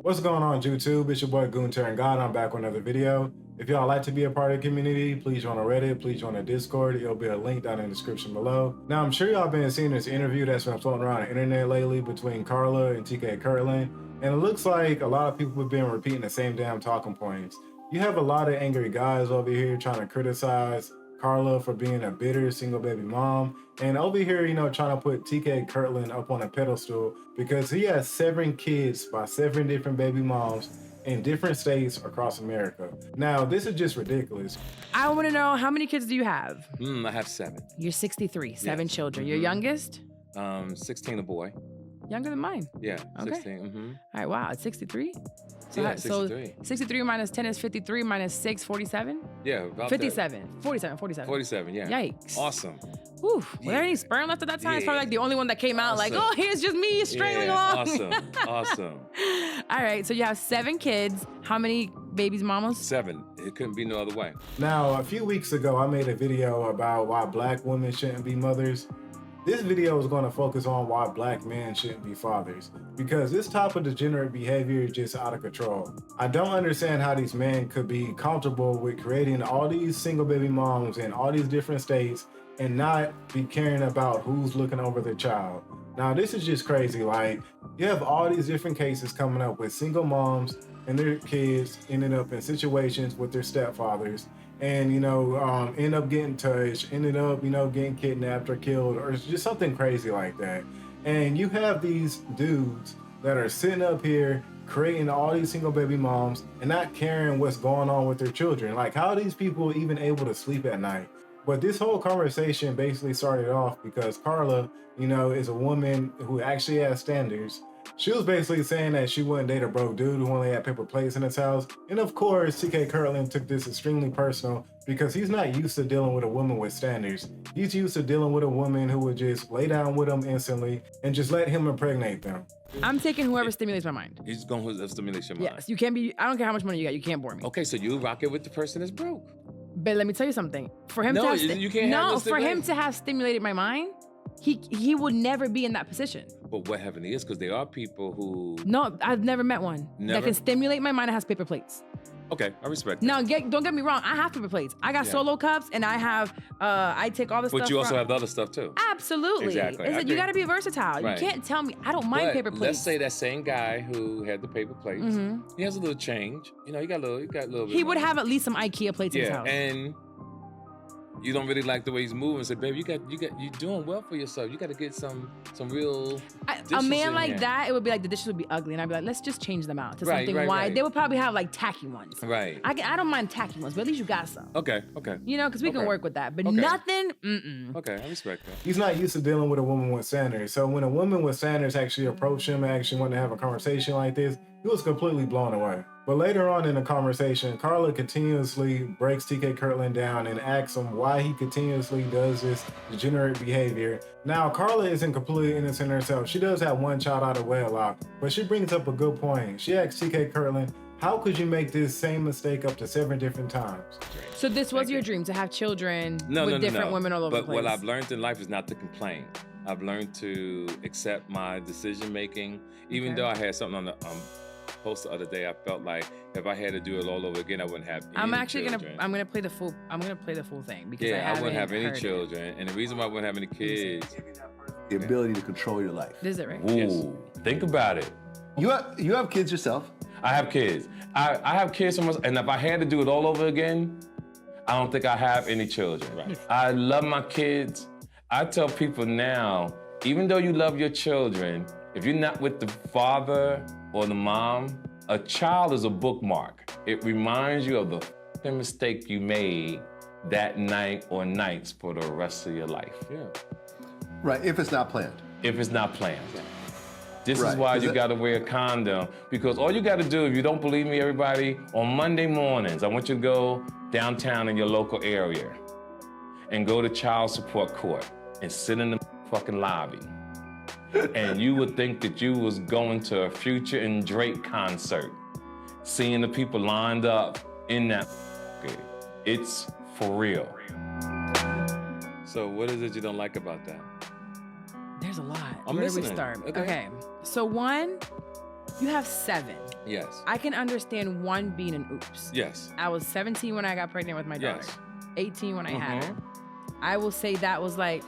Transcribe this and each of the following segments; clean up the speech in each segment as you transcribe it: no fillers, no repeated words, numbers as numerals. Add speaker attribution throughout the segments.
Speaker 1: What's going on, YouTube? It's your boy Gunter and God. I'm back with another video. If y'all like to be a part of the community, please join on Reddit, please join the Discord. It'll be a link down in the description below. Now, I'm sure y'all been seeing this interview that's been floating around the internet lately between Carla and TK Kirtland, and it looks like a lot of people have been repeating the same damn talking points. You have a lot of angry guys over here trying to criticize Carla for being a bitter single baby mom, and over here, trying to put TK Kirtland up on a pedestal because he has 7 kids by 7 different baby moms in different states across America. Now, this is just ridiculous.
Speaker 2: I want to know, how many kids do you have?
Speaker 3: I have 7.
Speaker 2: You're 63, 7
Speaker 3: Yes.
Speaker 2: children. Your youngest?
Speaker 3: 16 a boy.
Speaker 2: Younger than mine.
Speaker 3: Yeah,
Speaker 2: Okay.
Speaker 3: 16.
Speaker 2: All right, wow, it's 63?
Speaker 3: Yeah,
Speaker 2: So
Speaker 3: 63.
Speaker 2: 63 minus 10 is 53, minus 6, 47?
Speaker 3: Yeah, about
Speaker 2: 57. 47.
Speaker 3: 47, yeah.
Speaker 2: Yikes.
Speaker 3: Awesome.
Speaker 2: Whew. Were there any sperm left at that time? It's probably like the only one that came out like,
Speaker 3: Awesome.
Speaker 2: oh, here's just me strangling along.
Speaker 3: Awesome. Awesome.
Speaker 2: All right, so you have 7 kids. How many babies, mamas?
Speaker 3: 7. It couldn't be no other way.
Speaker 1: Now, a few weeks ago, I made a video about why black women shouldn't be mothers. This video is going to focus on why black men shouldn't be fathers, because this type of degenerate behavior is just out of control. I don't understand how these men could be comfortable with creating all these single baby moms in all these different states and not be caring about who's looking over their child. Now, this is just crazy. Like, you have all these different cases coming up with single moms and their kids ending up in situations with their stepfathers, and end up getting touched, ended up getting kidnapped or killed, or just something crazy like that. And you have these dudes that are sitting up here creating all these single baby moms and not caring what's going on with their children. Like, how are these people even able to sleep at night? But this whole conversation basically started off because Carla, is a woman who actually has standards. She was basically saying that she wouldn't date a broke dude who only had paper plates in his house. And of course, TK Kirtland took this extremely personal because he's not used to dealing with a woman with standards. He's used to dealing with a woman who would just lay down with him instantly and just let him impregnate them.
Speaker 2: I'm taking whoever stimulates my mind.
Speaker 3: He's going to stimulate your mind.
Speaker 2: Yes, you can't be, I don't care how much money you got, you can't bore me.
Speaker 3: Okay, so you rock it with the person that's broke.
Speaker 2: But let me tell you something. For him
Speaker 3: No,
Speaker 2: to have
Speaker 3: you can't have no
Speaker 2: for him to have stimulated my mind, he would never be in that position.
Speaker 3: But what happened is, because there are people who...
Speaker 2: No, I've never met one
Speaker 3: Never?
Speaker 2: that can stimulate my mind and has paper plates.
Speaker 3: Okay, I respect that.
Speaker 2: Now, don't get me wrong. I have paper plates. I got solo cups, and I have, I take all the stuff.
Speaker 3: But you also have the other stuff too.
Speaker 2: Absolutely.
Speaker 3: Exactly.
Speaker 2: Is that you got to be versatile.
Speaker 3: Right.
Speaker 2: You can't tell me, I don't mind paper plates.
Speaker 3: Let's say that same guy who had the paper plates, he has a little change. He got a little bit.
Speaker 2: He would
Speaker 3: money.
Speaker 2: have at least some IKEA plates in his house.
Speaker 3: And you don't really like the way he's moving. Say, baby, you're doing well for yourself. You got to get some real.
Speaker 2: A man
Speaker 3: in
Speaker 2: like
Speaker 3: here.
Speaker 2: that, it would be like the dishes would be ugly, and I'd be like, let's just change them out to something
Speaker 3: right,
Speaker 2: wide.
Speaker 3: right.
Speaker 2: They would probably have like tacky ones.
Speaker 3: Right.
Speaker 2: I don't mind tacky ones, but at least you got some.
Speaker 3: Okay.
Speaker 2: Because we can work with that. But
Speaker 3: Okay.
Speaker 2: nothing.
Speaker 3: Okay, I respect that.
Speaker 1: He's not used to dealing with a woman with standards. So when a woman with standards actually approached him and actually wanted to have a conversation like this, he was completely blown away. But later on in the conversation, Carla continuously breaks TK Kirtland down and asks him why he continuously does this degenerate behavior. Now, Carla isn't completely innocent herself. She does have one child out of wedlock, but she brings up a good point. She asks TK Kirtland, how could you make this same mistake up to 7 different times?
Speaker 2: So this was your dream, to have children with different women all over the
Speaker 3: But
Speaker 2: place.
Speaker 3: what I've learned in life is not to complain. I've learned to accept my decision making, even though I had something on the post the other day. I felt like if I had to do it all over again, I wouldn't have any children.
Speaker 2: I'm gonna play the full thing because
Speaker 3: I wouldn't have any
Speaker 2: heard it.
Speaker 3: children. And the reason why I wouldn't have any kids.
Speaker 4: The ability to control your life.
Speaker 2: Is it right?
Speaker 3: Ooh, think about it.
Speaker 4: You have kids yourself.
Speaker 3: I have kids. I have kids from us, and if I had to do it all over again, I don't think I have any children. Right. I love my kids. I tell people now, even though you love your children, if you're not with the father or the mom, a child is a bookmark. It reminds you of the f***ing mistake you made that night or nights for the rest of your life. Yeah.
Speaker 4: Right, if it's not planned.
Speaker 3: If it's not planned. This
Speaker 4: Right.
Speaker 3: is why
Speaker 4: Is
Speaker 3: you
Speaker 4: it-
Speaker 3: gotta wear a condom, because all you gotta do, if you don't believe me, everybody, on Monday mornings, I want you to go downtown in your local area and go to child support court and sit in the fucking lobby. And you would think that you was going to a Future and Drake concert, seeing the people lined up in that. It's for real. So what is it you don't like about that?
Speaker 2: There's a lot.
Speaker 3: I'm
Speaker 2: Where do we
Speaker 3: listening.
Speaker 2: start?
Speaker 3: Okay.
Speaker 2: So one, You have 7.
Speaker 3: Yes.
Speaker 2: I can understand 1 being an oops.
Speaker 3: Yes.
Speaker 2: I was 17 when I got pregnant with my daughter.
Speaker 3: Yes.
Speaker 2: 18 when I had her. I will say that was like,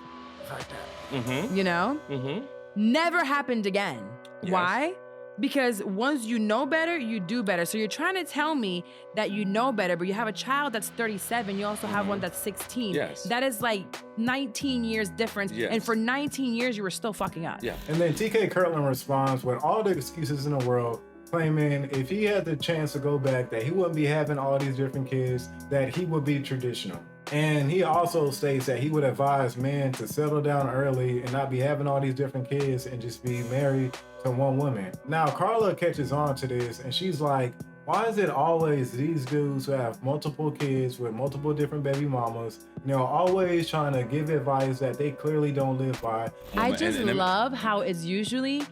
Speaker 2: fuck that.
Speaker 3: Mm-hmm.
Speaker 2: You know?
Speaker 3: Mm-hmm.
Speaker 2: Never happened again.
Speaker 3: Yes.
Speaker 2: Why? Because once you know better, you do better. So you're trying to tell me that you know better, but you have a child that's 37. You also have one that's 16.
Speaker 3: Yes.
Speaker 2: That is like 19 years difference.
Speaker 3: Yes.
Speaker 2: And for 19 years, you were still fucking up.
Speaker 3: Yeah.
Speaker 1: And then TK Kirtland responds with all the excuses in the world, claiming if he had the chance to go back, that he wouldn't be having all these different kids, that he would be traditional. And he also states that he would advise men to settle down early and not be having all these different kids and just be married to one woman. Now, Carla catches on to this and she's like, why is it always these dudes who have multiple kids with multiple different baby mamas, always trying to give advice that they clearly don't live by?
Speaker 2: I just love how it's usually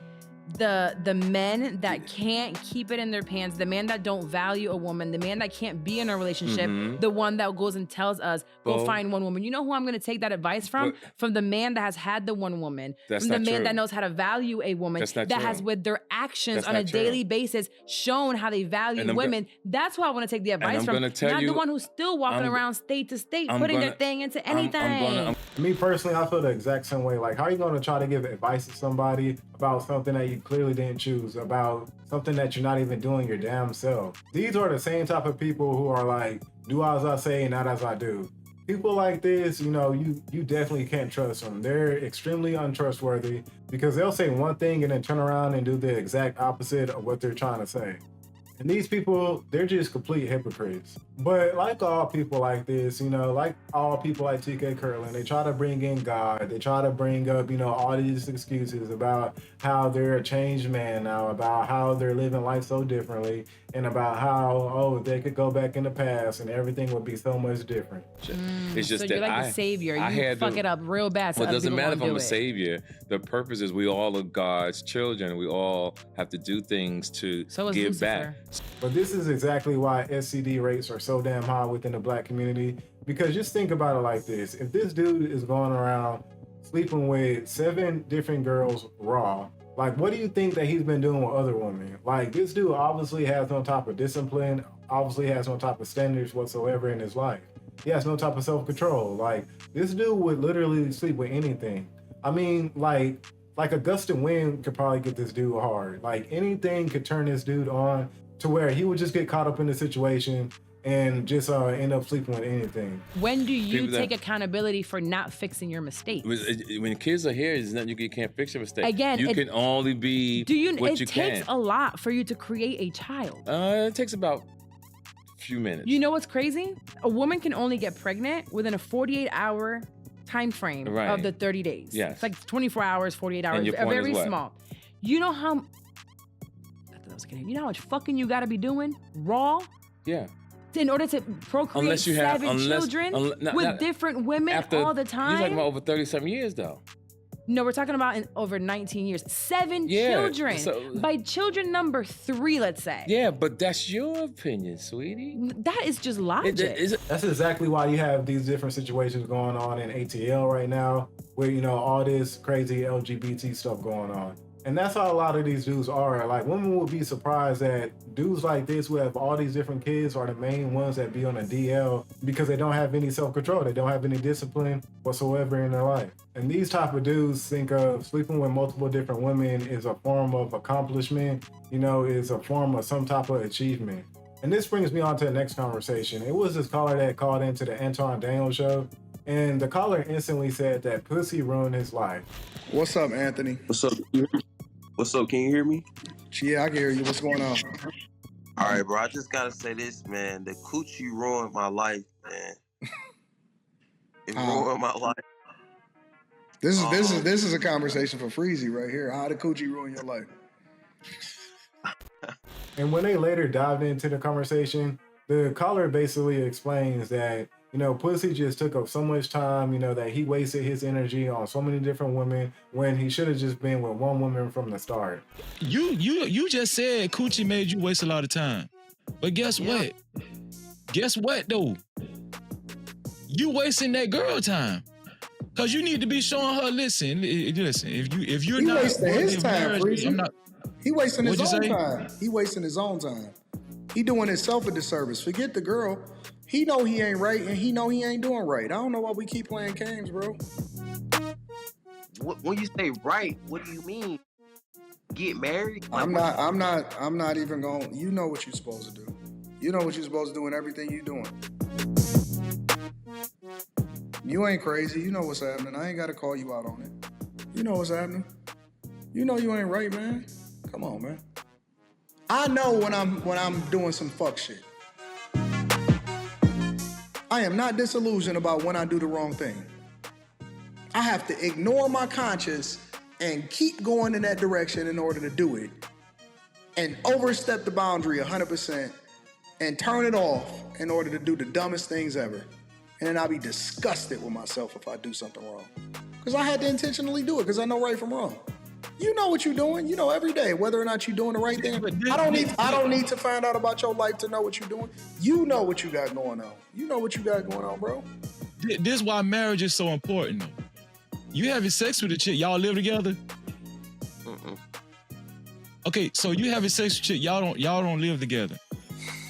Speaker 2: the men that can't keep it in their pants, the man that don't value a woman, the man that can't be in a relationship, the one that goes and tells us, go find one woman. You know who I'm going to take that advice from? From the man that has had the one woman. From the man that knows how to value a woman, that has with their actions on a daily basis shown how they value women. That's who I want to take the advice from. Not the one who's still walking around state to state, putting their thing into anything.
Speaker 1: Me personally, I feel the exact same way. Like, how are you going to try to give advice to somebody about something that you clearly didn't choose, about something that you're not even doing your damn self? These are the same type of people who are like, do as I say, not as I do. People like this, you definitely can't trust them. They're extremely untrustworthy because they'll say one thing and then turn around and do the exact opposite of what they're trying to say. And these people, they're just complete hypocrites. But like all people like this, like all people like TK Kirtland, they try to bring in God. They try to bring up, all these excuses about how they're a changed man now, about how they're living life so differently, and about how, they could go back in the past and everything would be so much different.
Speaker 3: It's just
Speaker 2: so
Speaker 3: that
Speaker 2: you're like the savior. You fuck it up real bad. So
Speaker 3: well, it doesn't matter if I'm a
Speaker 2: it.
Speaker 3: savior. The purpose is we all are God's children. We all have to do things to give
Speaker 2: Lucifer.
Speaker 3: back.
Speaker 1: But this is exactly why STD rates are so damn high within the Black community. Because just think about it like this. If this dude is going around sleeping with 7 different girls raw, like, what do you think that he's been doing with other women? Like, this dude obviously has no type of discipline, obviously has no type of standards whatsoever in his life. He has no type of self-control. Like, this dude would literally sleep with anything. I mean, like a gust of wind could probably get this dude hard. Like, anything could turn this dude on to where he would just get caught up in the situation and just end up sleeping with anything.
Speaker 2: When do you take accountability for not fixing your mistakes?
Speaker 3: When kids are here, there's nothing you can't fix your mistake.
Speaker 2: Again,
Speaker 3: you can only be what you can.
Speaker 2: It takes a lot for you to create a child.
Speaker 3: It takes about a few minutes.
Speaker 2: You know what's crazy? A woman can only get pregnant within a 48-hour time frame of the 30 days.
Speaker 3: Yes.
Speaker 2: It's like 24 hours, 48 hours,
Speaker 3: and your point
Speaker 2: very
Speaker 3: is what?
Speaker 2: small. You know how much fucking you gotta be doing raw?
Speaker 3: Yeah.
Speaker 2: In order to procreate 7 children with different women all the time?
Speaker 3: You're talking about over 30-something years, though.
Speaker 2: No, we're talking about in over 19 years. 7 children. By children number 3, let's say.
Speaker 3: Yeah, but that's your opinion, sweetie.
Speaker 2: That is just logic.
Speaker 1: That's exactly why you have these different situations going on in ATL right now, where, all this crazy LGBT stuff going on. And that's how a lot of these dudes are. Like, women will be surprised that dudes like this who have all these different kids are the main ones that be on a DL because they don't have any self-control. They don't have any discipline whatsoever in their life. And these type of dudes think of sleeping with multiple different women is a form of accomplishment, is a form of some type of achievement. And this brings me on to the next conversation. It was this caller that called into the Anton show, and the caller instantly said that pussy ruined his life.
Speaker 5: What's up, Anthony?
Speaker 6: What's up? What's up? Can you hear me?
Speaker 5: Yeah, I can hear you. What's going on?
Speaker 6: All right, bro. I just gotta say this, man. The coochie ruined my life, man. It ruined my life.
Speaker 5: This is a conversation for Freezy right here. How did coochie ruin your life?
Speaker 1: And when they later dived into the conversation, the caller basically explains that, pussy just took up so much time, that he wasted his energy on so many different women when he should have just been with one woman from the start.
Speaker 7: You just said coochie made you waste a lot of time. But guess what? Guess what, though? You wasting that girl time. Cause you need to be showing her, listen, if you're
Speaker 5: he
Speaker 7: not
Speaker 5: wasting his time,
Speaker 7: marriage,
Speaker 5: He wasting his
Speaker 7: What'd
Speaker 5: own
Speaker 7: you say?
Speaker 5: time. He wasting his own time. He doing himself a disservice. Forget the girl. He know he ain't right, and he know he ain't doing right. I don't know why we keep playing games, bro.
Speaker 6: When you say right, what do you mean? Get married? Like,
Speaker 5: I'm not even going. You know what you're supposed to do. You know what you're supposed to do in everything you're doing. You ain't crazy. You know what's happening. I ain't got to call you out on it. You know what's happening. You know you ain't right, man. Come on, man. I know when I'm doing some fuck shit. I am not disillusioned about when I do the wrong thing. I have to ignore my conscience and keep going in that direction in order to do it, and overstep the boundary 100% and turn it off in order to do the dumbest things ever. And then I'll be disgusted with myself if I do something wrong. Because I had to intentionally do it because I know right from wrong. You know what you're doing. You know every day whether or not you're doing the right thing. I don't need to find out about your life to know what you're doing. You know what you got going on. You know what you got going on, bro.
Speaker 7: This is why marriage is so important, though. You having sex with a chick, y'all live together? Okay, so you having sex with a chick, y'all don't live together.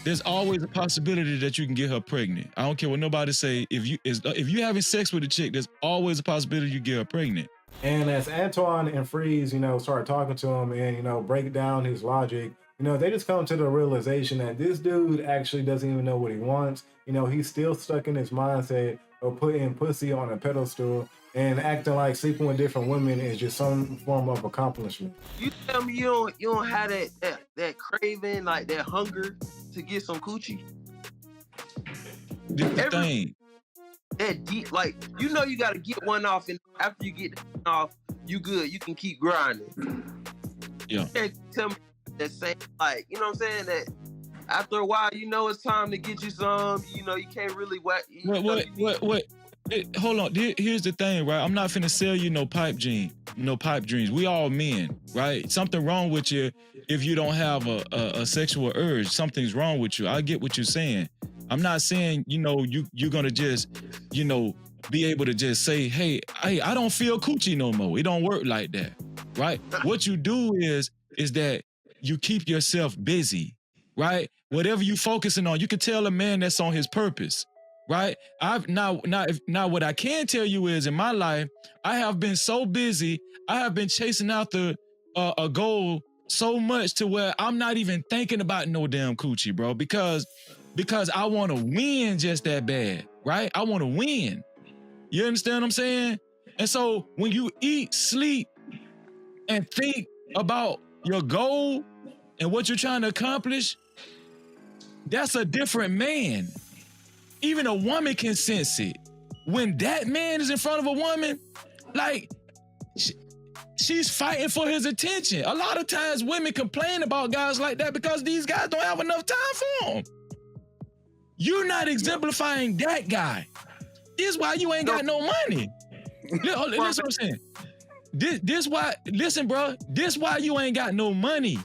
Speaker 7: There's always a possibility that you can get her pregnant. I don't care what nobody say. If you having sex with a chick, there's always a possibility you get her pregnant.
Speaker 1: And as Anton and Freeze, start talking to him and, break down his logic, they just come to the realization that this dude actually doesn't even know what he wants. He's still stuck in his mindset of putting pussy on a pedestal and acting like sleeping with different women is just some form of accomplishment.
Speaker 6: You tell me you don't have that craving, like that hunger to get some coochie?
Speaker 7: Different thing.
Speaker 6: That deep, like, you gotta get one off, and after you get that off, you good. You can keep grinding.
Speaker 7: Yeah.
Speaker 6: You can't tell me that same, like, you know what I'm saying? That after a while, it's time to get you some. You can't really wait.
Speaker 7: What? Hold on. Here's the thing, right? I'm not finna sell you no pipe dreams. We all men, right? Something wrong with you if you don't have a sexual urge. Something's wrong with you. I get what you're saying. I'm not saying, you're gonna just, be able to just say, hey, I don't feel coochie no more. It don't work like that, right? What you do is that you keep yourself busy, right? Whatever you focusing on, you can tell a man that's on his purpose, right? Now what I can tell you is, in my life, I have been so busy. I have been chasing after a goal so much to where I'm not even thinking about no damn coochie, bro, because I want to win just that bad, right? I want to win. You understand what I'm saying? And so when you eat, sleep, and think about your goal and what you're trying to accomplish, that's a different man. Even a woman can sense it. When that man is in front of a woman, like, she's fighting for his attention. A lot of times women complain about guys like that because these guys don't have enough time for them. You're not exemplifying that guy. This is why you ain't got no money. Listen what I'm saying. This why, listen, bro, this why you ain't got no money.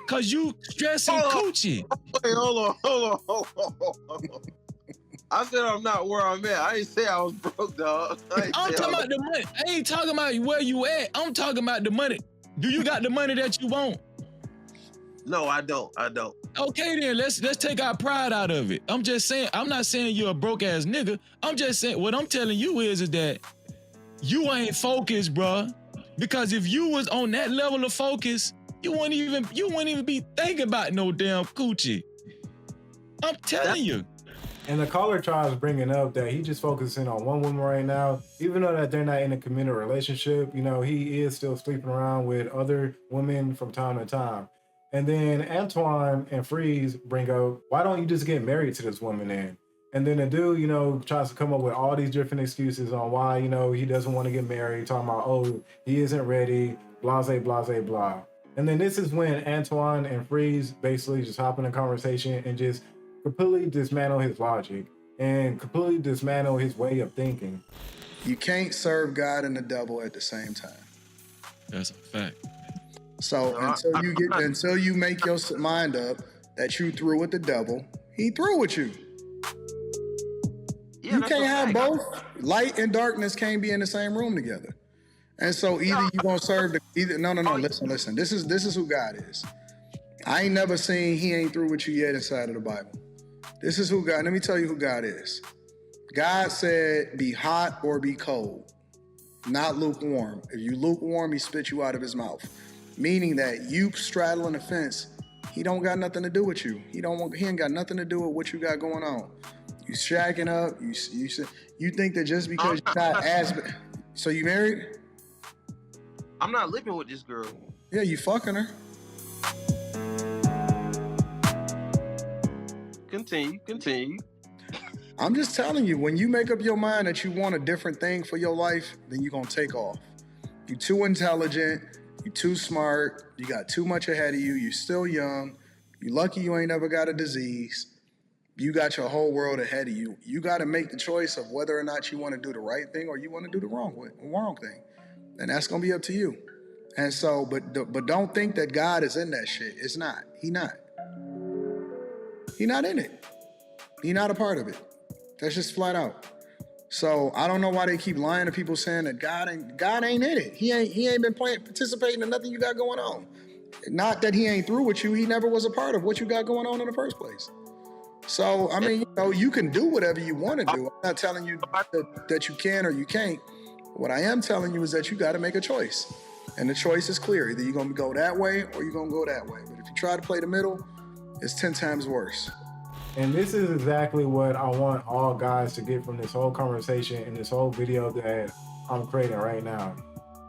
Speaker 7: Cause you stressing coochie.
Speaker 6: Wait, hold on. I said I'm not where I'm at. I ain't say I was broke, dog.
Speaker 7: I'm talking about the money. I ain't talking about where you at. I'm talking about the money. Do you got the money that you want?
Speaker 6: No, I don't.
Speaker 7: Okay, then let's take our pride out of it. I'm just saying, I'm not saying you're a broke ass nigga. I'm just saying, what I'm telling you is that you ain't focused, bruh. Because if you was on that level of focus, you wouldn't even be thinking about no damn coochie. I'm telling you.
Speaker 1: And the caller tries bringing up that he just focusing on one woman right now, even though that they're not in a committed relationship. He is still sleeping around with other women from time to time. And then Antoine and Freeze bring up, why don't you just get married to this woman then? And then the dude, tries to come up with all these different excuses on why, he doesn't want to get married, talking about, oh, he isn't ready, blase, blase, blah. And then this is when Antoine and Freeze basically just hop in a conversation and just completely dismantle his logic and completely dismantle his way of thinking.
Speaker 5: You can't serve God and the devil at the same time.
Speaker 7: That's a fact.
Speaker 5: So until you make your mind up that you through with the devil, he through with you. Yeah, you can't have both. Light and darkness can't be in the same room together. And so either you gonna serve no, listen. This is who God is. I ain't never seen he ain't through with you yet inside of the Bible. This is who God, let me tell you who God is. God said, be hot or be cold, not lukewarm. If you lukewarm, he spit you out of his mouth. Meaning that you straddling the fence, he don't got nothing to do with you. He ain't got nothing to do with what you got going on. You shacking up, you think that just because you're not as, so you married?
Speaker 6: I'm not living with this girl.
Speaker 5: Yeah, you fucking her.
Speaker 6: Continue.
Speaker 5: I'm just telling you, when you make up your mind that you want a different thing for your life, then you're gonna take off. You too intelligent, you too smart, you got too much ahead of you, you still young, you lucky you ain't never got a disease, you got your whole world ahead of you. You gotta make the choice of whether or not you wanna do the right thing or you wanna do the wrong thing. And that's gonna be up to you. And so, but don't think that God is in that shit. It's not. He not. He not in it. He not a part of it. That's just flat out. So I don't know why they keep lying to people saying that God ain't in it. He ain't been participating in nothing you got going on. Not that he ain't through with you. He never was a part of what you got going on in the first place. So I mean, you can do whatever you want to do. I'm not telling you that you can or you can't. What I am telling you is that you got to make a choice. And the choice is clear. Either you're going to go that way or you're going to go that way. But if you try to play the middle, it's 10 times worse.
Speaker 1: And this is exactly what I want all guys to get from this whole conversation and this whole video that I'm creating right now.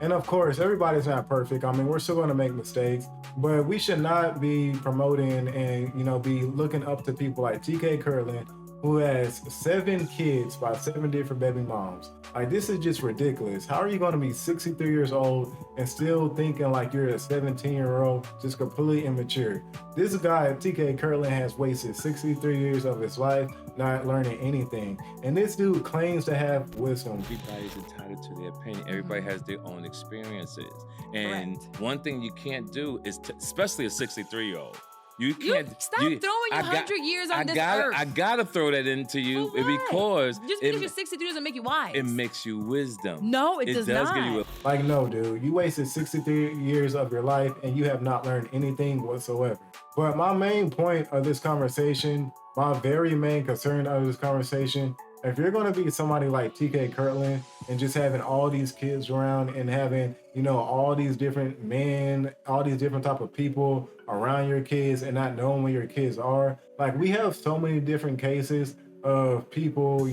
Speaker 1: And of course, everybody's not perfect. I mean, we're still going to make mistakes, but we should not be promoting and, be looking up to people like TK Kirtland, who has 7 kids by 7 different baby moms. Like, this is just ridiculous. How are you going to be 63 years old and still thinking like you're a 17-year-old, just completely immature? This guy, TK Kirtland, has wasted 63 years of his life not learning anything. And this dude claims to have wisdom.
Speaker 3: Everybody's entitled to their opinion. Everybody has their own experiences. And one thing you can't do is, especially a 63-year-old, you can't
Speaker 2: stop throwing your 100 years on this earth.
Speaker 3: I gotta throw that into you because
Speaker 2: just because you're 63 doesn't make you wise.
Speaker 3: It makes you wisdom.
Speaker 2: No, it does not.
Speaker 3: Give you
Speaker 1: like, no, dude, you wasted 63 years of your life and you have not learned anything whatsoever. But my main point of this conversation, my very main concern of this conversation, if you're going to be somebody like TK Kirtland and just having all these kids around and having, all these different men, all these different type of people around your kids and not knowing where your kids are, like, we have so many different cases of people,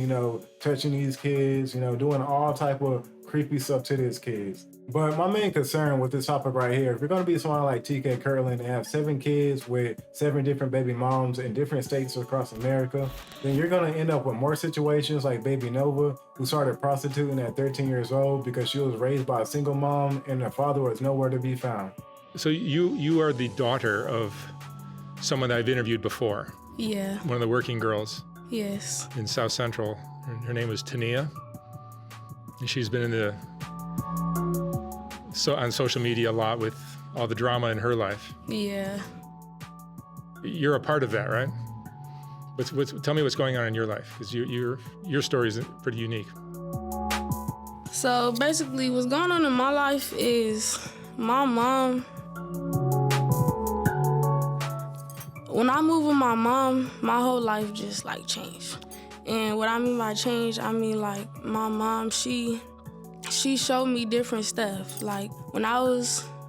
Speaker 1: touching these kids, doing all type of creepy stuff to these kids. But my main concern with this topic right here, if you're going to be someone like TK Kirtland and have 7 kids with 7 different baby moms in different states across America, then you're going to end up with more situations like Baby Nova, who started prostituting at 13 years old because she was raised by a single mom and her father was nowhere to be found.
Speaker 8: So you are the daughter of someone that I've interviewed before.
Speaker 9: Yeah.
Speaker 8: One of the working girls.
Speaker 9: Yes.
Speaker 8: In South Central. Her name was Teana. And she's been on social media a lot with all the drama in her life.
Speaker 9: Yeah.
Speaker 8: You're a part of that, right? Tell me what's going on in your life, because your story is pretty unique.
Speaker 9: So basically, what's going on in my life is my mom. When I moved with my mom, my whole life just changed. And what I mean by change, I mean my mom, she showed me different stuff. Like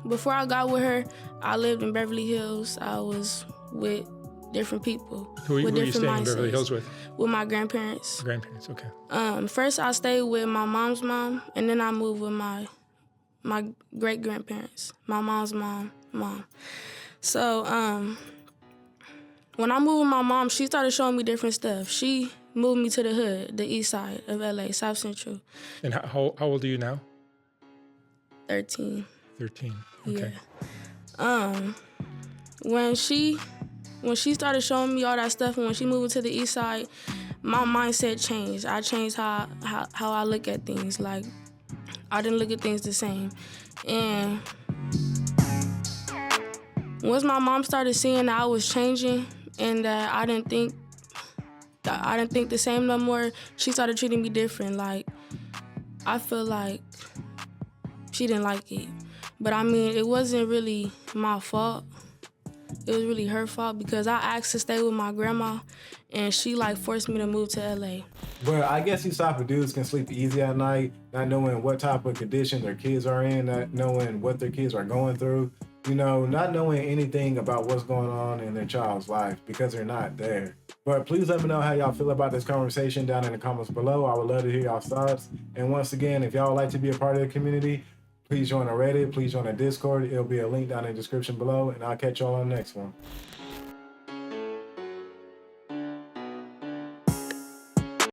Speaker 9: before I got with her, I lived in Beverly Hills. I was with different people.
Speaker 8: Who were you staying in Beverly Hills with?
Speaker 9: With my grandparents.
Speaker 8: Grandparents, okay.
Speaker 9: First I stayed with my mom's mom, and then I moved with my great-grandparents, my mom's mom. So when I moved with my mom, she started showing me different stuff. She moved me to the hood, the east side of LA, South Central.
Speaker 8: And how old are you now?
Speaker 9: 13.
Speaker 8: 13, okay.
Speaker 9: Yeah. When she started showing me all that stuff, and when she moved to the east side, my mindset changed. I changed how I look at things. Like, I didn't look at things the same. And once my mom started seeing that I was changing and that I didn't think the same no more, she started treating me different. Like, I feel like She didn't like it. But I mean, it wasn't really my fault. It was really her fault because I asked to stay with my grandma and she like forced me to move to LA.
Speaker 1: But I guess these type of dudes can sleep easy at night, not knowing what type of condition their kids are in, not knowing what their kids are going through, you know, not knowing anything about what's going on in their child's life because they're not there. But please let me know how y'all feel about this conversation down in the comments below. I would love to hear y'all's thoughts. And once again, if y'all would like to be a part of the community, please join a Reddit, please join a Discord. It'll be a link down in the description below, and I'll catch y'all on the next one.